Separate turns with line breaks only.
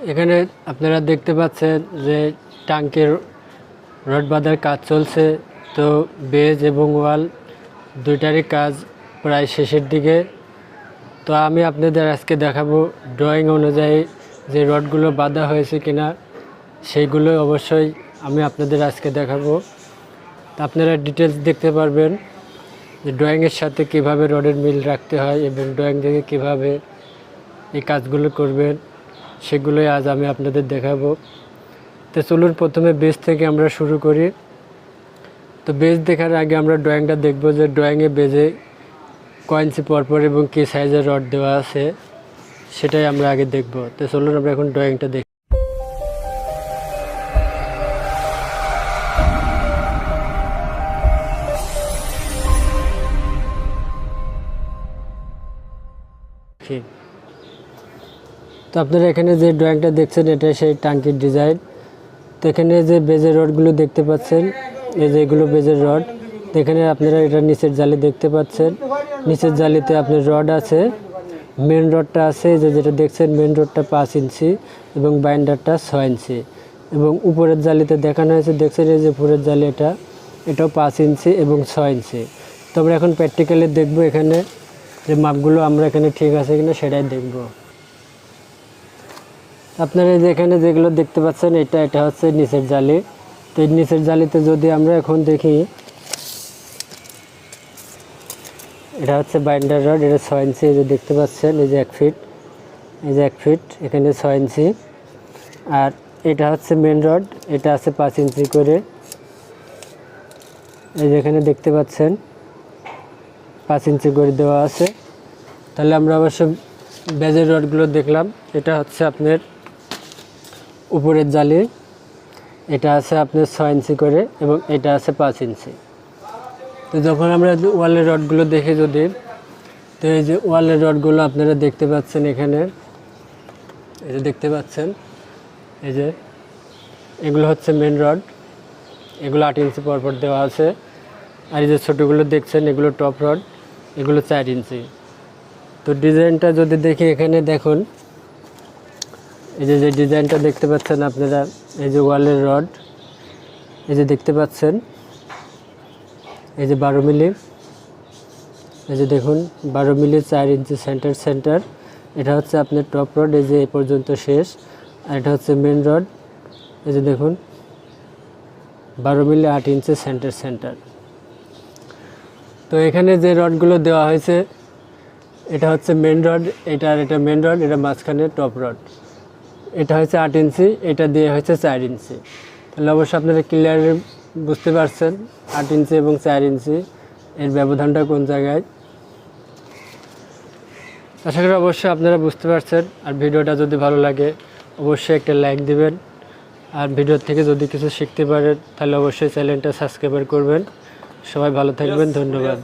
এখানে আপনারা দেখতে পাচ্ছেন যে ট্যাঙ্কের রড বাঁধার কাজ চলছে। তো বেজ এবং ওয়াল দুইটারই কাজ প্রায় শেষের দিকে। তো আমি আপনাদের আজকে দেখাবো ড্রয়িং অনুযায়ী যে রডগুলো বাঁধা হয়েছে কিনা, সেইগুলো অবশ্যই আমি আপনাদের আজকে দেখাবো। তা আপনারা ডিটেলস দেখতে পারবেন যে ড্রয়িংয়ের সাথে কিভাবে রডের মিল রাখতে হয় এবং ড্রয়িং থেকে কিভাবে এই কাজগুলো করবেন, সেগুলোই আজ আমি আপনাদের দেখাবো। তো চলুন প্রথমে বেজ থেকে আমরা শুরু করি। তো বেজ দেখার আগে আমরা ড্রয়িংটা দেখব যে ড্রয়িংয়ে বেজে কয় ইঞ্চি পরপর এবং কী সাইজের রড দেওয়া আছে, সেটাই আমরা আগে দেখব। তো চলুন আমরা এখন ড্রয়িংটা দেখি। তো আপনারা এখানে যে ড্রয়িংটা দেখছেন এটা সেই ট্যাঙ্কির ডিজাইন। তো এখানে যে বেজের রডগুলো দেখতে পাচ্ছেন, এই যে এগুলো বেজের রড। তো এখানে আপনারা এটা নিচের জালি দেখতে পাচ্ছেন। নিচের জালিতে আপনার রড আছে, মেন রডটা আছে যে যেটা দেখছেন মেন রডটা 5 ইঞ্চি এবং বাইন্ডারটা 6 ইঞ্চি। এবং উপরের জালিতে দেখানো হয়েছে, দেখছেন এই যে উপরের জালি এটাও 5 ইঞ্চি এবং 6 ইঞ্চি। তো আমরা এখন প্র্যাকটিক্যালি দেখব এখানে যে মাপগুলো আমরা এখানে ঠিক আছে কিনা সেটাই দেখব। আপনারা যে এখানে যেগুলো দেখতে পাচ্ছেন এটা হচ্ছে নিচের জালি। তো এই নিচের জালিতে যদি আমরা এখন দেখি, এটা হচ্ছে বাইন্ডার রড, এটা 6 ইঞ্চি। এই যে দেখতে পাচ্ছেন এই যে 1 ফিট, এই যে 1 ফিট, এখানে 6 ইঞ্চি। আর এটা হচ্ছে মেন রড, এটা আছে 5 ইঞ্চি করে। এই যে এখানে দেখতে পাচ্ছেন 5 ইঞ্চি করে দেওয়া আছে। তাহলে আমরা অবশ্য বেজের রডগুলো দেখলাম। এটা হচ্ছে আপনার উপরের জালি, এটা আছে আপনার 6 ইঞ্চি করে এবং এটা আছে 5 ইঞ্চি। তো যখন আমরা ওয়ালের রডগুলো দেখি যদি, তো এই যে ওয়ালের রডগুলো আপনারা দেখতে পাচ্ছেন এখানে, এই যে দেখতে পাচ্ছেন এই যে এগুলো হচ্ছে মেন রড, এগুলো 8 ইঞ্চি পরপর দেওয়া আছে। আর এই যে ছোটোগুলো দেখছেন এগুলো টপ রড, এগুলো 4 ইঞ্চি। তো ডিজাইনটা যদি দেখি এখানে দেখুন, এই যে ডিজাইনটা দেখতে পাচ্ছেন আপনারা, এই যে ওয়ালের রড, এই যে দেখতে পাচ্ছেন এই যে 12 মিলি, এই যে দেখুন 12 মিলি 4 ইঞ্চি সেন্টার। এটা হচ্ছে আপনার টপ রড, এই যে এই পর্যন্ত শেষ। আর এটা হচ্ছে মেন রড, এই যে দেখুন 12 মিলি 8 ইঞ্চি সেন্টার। তো এখানে যে রডগুলো দেওয়া হয়েছে এটা হচ্ছে মেন রড, এটা মেন রড, এটা মাঝখানে টপ রড। এটা হচ্ছে 8 ইঞ্চি, এটা দিয়ে হচ্ছে 4 ইঞ্চি। তাহলে অবশ্যই আপনারা ক্লিয়ার বুঝতে পারছেন 8 ইঞ্চি এবং 4 ইঞ্চি এর ব্যবধানটা কোন জায়গায়। আশা করি অবশ্যই আপনারা বুঝতে পারছেন। আর ভিডিওটা যদি ভালো লাগে অবশ্যই একটা লাইক দিবেন। আর ভিডিও থেকে যদি কিছু শিখতে পারেন তাহলে অবশ্যই চ্যানেলটা সাবস্ক্রাইব করবেন। সবাই ভালো থাকবেন, ধন্যবাদ।